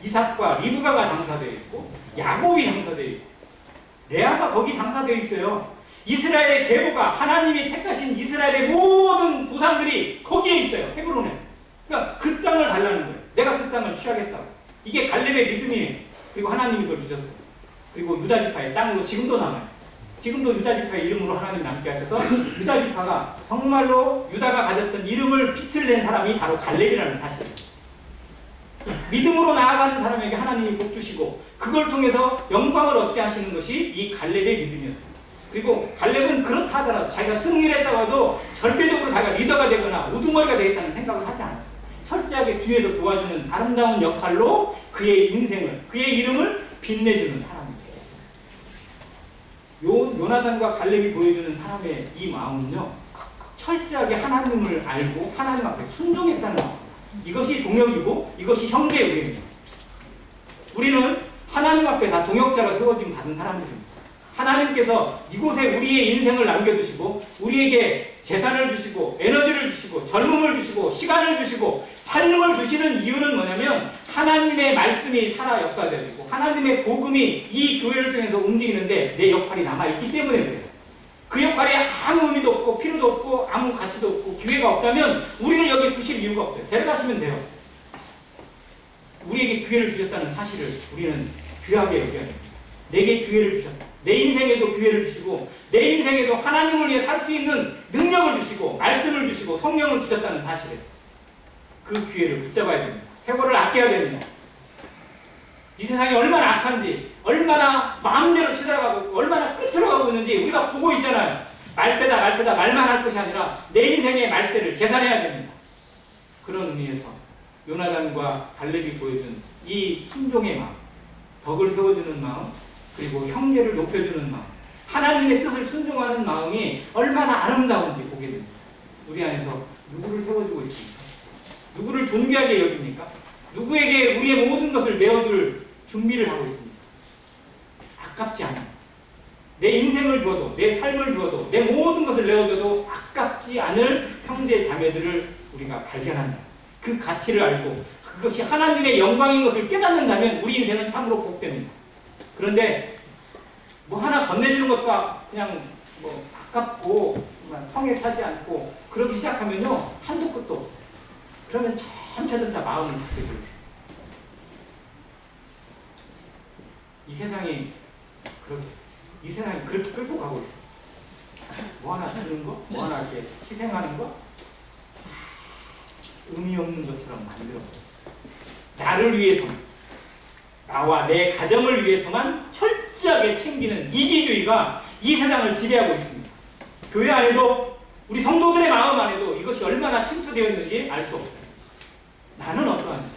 이삭과 리브가가 장사되어 있고 야곱이 장사되어 있고 레아가 거기 장사되어 있어요. 이스라엘의 계보가 하나님이 택하신 이스라엘의 모든 조상들이 거기에 있어요. 헤브론에. 그러니까 그 땅을 달라는 거예요. 내가 그 땅을 취하겠다고. 이게 갈렙의 믿음이에요. 그리고 하나님이 그걸 주셨어요. 그리고 유다지파의 땅으로 지금도 남아있어요. 지금도 유다지파의 이름으로 하나님 남게 하셔서 유다지파가 정말로 유다가 가졌던 이름을 빛을 낸 사람이 바로 갈렙이라는 사실이에요. 믿음으로 나아가는 사람에게 하나님이 복 주시고 그걸 통해서 영광을 얻게 하시는 것이 이 갈렙의 믿음이었어요. 그리고 갈렙은 그렇다 하더라도 자기가 승리를 했다고 해도 절대적으로 자기가 리더가 되거나 우두머리가 되겠다는 생각을 하지 않았어요. 철저하게 뒤에서 도와주는 아름다운 역할로 그의 인생을, 그의 이름을 빛내주는 사람입니다. 요나단과 갈렙이 보여주는 사람의 이 마음은요, 철저하게 하나님을 알고 하나님 앞에 순종했다는 마음. 이것이 동역이고 이것이 형제의 우애입니다. 우리는 하나님 앞에 다 동역자로 세워짐 받은 사람들입니다. 하나님께서 이곳에 우리의 인생을 남겨두시고 우리에게 재산을 주시고 에너지를 주시고 젊음을 주시고 시간을 주시고 삶을 주시는 이유는 뭐냐면 하나님의 말씀이 살아 역사되고 하나님의 복음이 이 교회를 통해서 움직이는데 내 역할이 남아있기 때문에 그래요. 그 역할에 아무 의미도 없고 필요도 없고 아무 가치도 없고 기회가 없다면 우리를 여기 두실 이유가 없어요. 데려가시면 돼요. 우리에게 기회를 주셨다는 사실을 우리는 귀하게 여겨야 됩니다. 내게 기회를 주셨다. 내 인생에도 기회를 주시고 내 인생에도 하나님을 위해 살 수 있는 능력을 주시고 말씀을 주시고 성령을 주셨다는 사실에 그 기회를 붙잡아야 됩니다. 세월을 아껴야 됩니다. 이 세상이 얼마나 악한지 얼마나 마음대로 치달아가고 얼마나 끝으로 가고 있는지 우리가 보고 있잖아요. 말세다 말세다 말만 할 것이 아니라 내 인생의 말세를 계산해야 됩니다. 그런 의미에서 요나단과 갈렙이 보여준 이 순종의 마음, 덕을 세워주는 마음, 그리고 형제를 높여주는 마음, 하나님의 뜻을 순종하는 마음이 얼마나 아름다운지 보게 됩니다. 우리 안에서 누구를 세워주고 있습니까? 누구를 존귀하게 여깁니까? 누구에게 우리의 모든 것을 내어줄 준비를 하고 있습니다. 아깝지 않아요. 내 인생을 주어도 내 삶을 주어도 내 모든 것을 내어줘도 아깝지 않을 형제 자매들을 우리가 발견한다. 그 가치를 알고 그것이 하나님의 영광인 것을 깨닫는다면 우리 인생은 참으로 복됩니다. 그런데 뭐 하나 건네주는 것도 그냥 뭐 아깝고 성에 차지 않고 그러기 시작하면요 한도 끝도 없어요. 그러면 전체들 다 마음을 갖게 되고 있어요. 이 세상이 그렇게 이 세상이 그렇게 끌고 가고 있어요. 뭐 하나 주는 거, 뭐 하나 이렇게 희생하는 거 의미 없는 것처럼 만들어버렸어요. 나를 위해서만, 나와 내 가정을 위해서만 철저하게 챙기는 이기주의가 이 세상을 지배하고 있습니다. 교회 안에도 우리 성도들의 마음 안에도 이것이 얼마나 침투되어 있는지 알 수 없어요. 나는 어떠한지,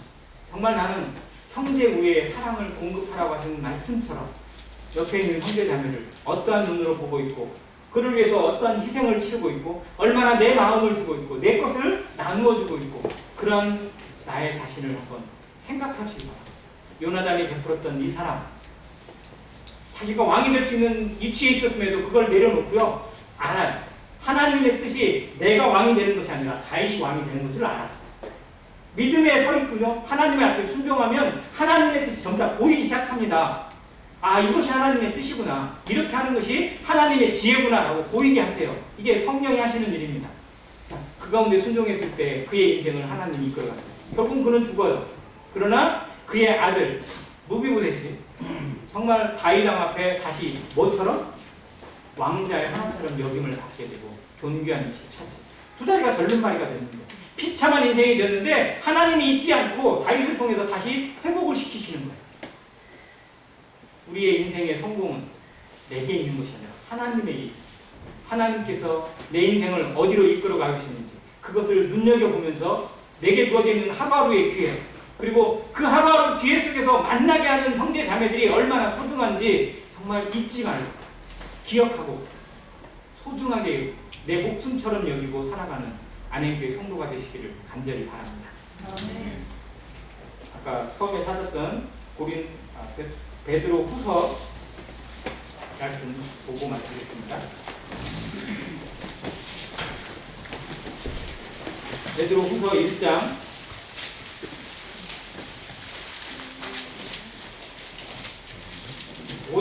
정말 나는 형제 우애의 사랑을 공급하라고 하시는 말씀처럼 옆에 있는 형제 자매를 어떠한 눈으로 보고 있고 그를 위해서 어떠한 희생을 치르고 있고 얼마나 내 마음을 주고 있고 내 것을 나누어 주고 있고 그런 나의 자신을 한번 생각하시기 바랍니다. 요나단이 베풀었던 이 사람, 자기가 왕이 될 수 있는 위치에 있었음에도 그걸 내려놓고요 알아요. 하나님의 뜻이 내가 왕이 되는 것이 아니라 다윗이 왕이 되는 것을 알았어요. 믿음에 서 있고요 하나님의 말씀에 순종하면 하나님의 뜻이 점차 보이기 시작합니다. 아, 이것이 하나님의 뜻이구나, 이렇게 하는 것이 하나님의 지혜구나 라고 보이게 하세요. 이게 성령이 하시는 일입니다. 그 가운데 순종했을 때 그의 인생을 하나님이 이끌어갔어요. 결국은 그는 죽어요. 그러나 그의 아들 무비보셋이 정말 다윗 왕 앞에 다시 뭐처럼 왕자의 하나처럼 여김을 받게 되고 존귀한 위치를 찾지. 두 다리가 절름발이가 됐는데 비참한 인생이 되었는데 하나님이 잊지 않고 다윗을 통해서 다시 회복을 시키시는 거예요. 우리의 인생의 성공은 내게 있는 것이 아니라 하나님에게 있습니다. 하나님께서 내 인생을 어디로 이끌어 가시는지 그것을 눈여겨보면서 내게 주어져 있는 하루하루의 기회, 그리고 그 하루하루 기회 속에서 만나게 하는 형제 자매들이 얼마나 소중한지 정말 잊지 말고 기억하고 소중하게 내 목숨처럼 여기고 살아가는 안행교회 성도가 되시기를 간절히 바랍니다. 아까 처음에 찾았던 베드로 후서 말씀 보고 마치겠습니다. 베드로 후서 1장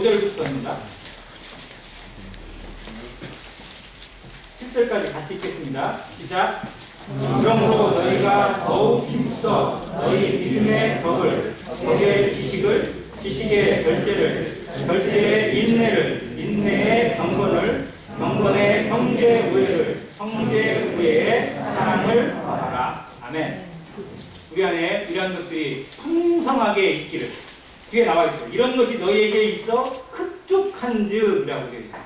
5절부터 입니다. 7절까지 같이 읽겠습니다. 시작. 그러므로 너희가 더욱 힘써 너희 믿음의 덕을, 덕의 지식을, 지식의 절제를, 절제의 인내를, 인내의 경건을, 경건의 형제 우애를, 형제 우애의 사랑을 바라라. 아멘. 우리 안에 이러한 것들이 풍성하게 있기를. 뒤에 나와 있어요. 이런 것이 너희에게 있어 흡족한즉이라고 되어 있어요.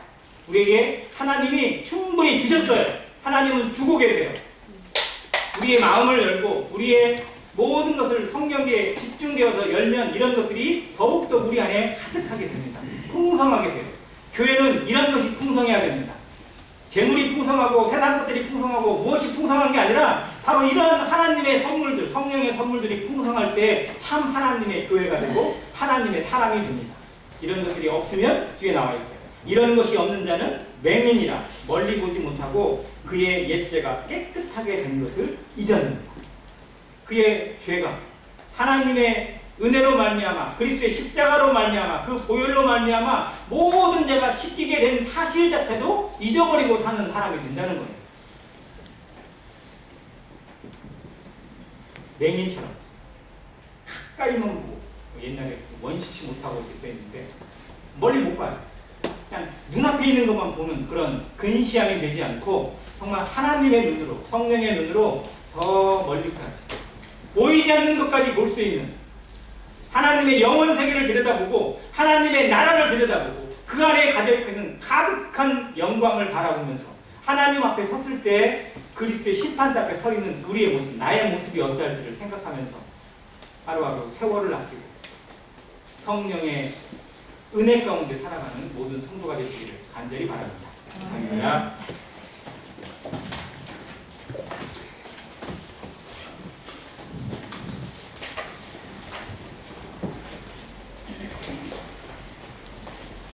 우리에게 하나님이 충분히 주셨어요. 하나님은 주고 계세요. 우리의 마음을 열고 우리의 모든 것을 성경에 집중되어서 열면 이런 것들이 더욱더 우리 안에 가득하게 됩니다. 풍성하게 돼요. 교회는 이런 것이 풍성해야 됩니다. 재물이 풍성하고 세상 것들이 풍성하고 무엇이 풍성한 게 아니라 바로 이런 하나님의 선물들, 성령의 선물들이 풍성할 때 참 하나님의 교회가 되고 하나님의 사람이 됩니다. 이런 것들이 없으면 뒤에 나와 있어요. 이런 것이 없는 자는 맹인이라 멀리 보지 못하고 그의 옛죄가 깨끗하게 된 것을 잊었느니라. 그의 죄가 하나님의 은혜로 말미암아 그리스도의 십자가로 말미암아 그 보혈로 말미암아 모든 죄가 씻기게 된 사실 자체도 잊어버리고 사는 사람이 된다는 거예요. 맹인처럼 가까이만 보고 옛날에 원시치 못하고 이렇게 써있는데 멀리 못 봐요. 그냥 눈앞에 있는 것만 보는 그런 근시함이 되지 않고 정말 하나님의 눈으로 성령의 눈으로 더 멀리까지 보이지 않는 것까지 볼 수 있는 하나님의 영원 세계를 들여다보고 하나님의 나라를 들여다보고 그 안에 가져있는 가득한 영광을 바라보면서 하나님 앞에 섰을 때 그리스도의 심판대 앞에 서 있는 우리의 모습, 나의 모습이 어떨지를 생각하면서 하루하루 세월을 아끼고 성령의 은혜 가운데 살아가는 모든 성도가 되시기를 간절히 바랍니다. 감사합니다.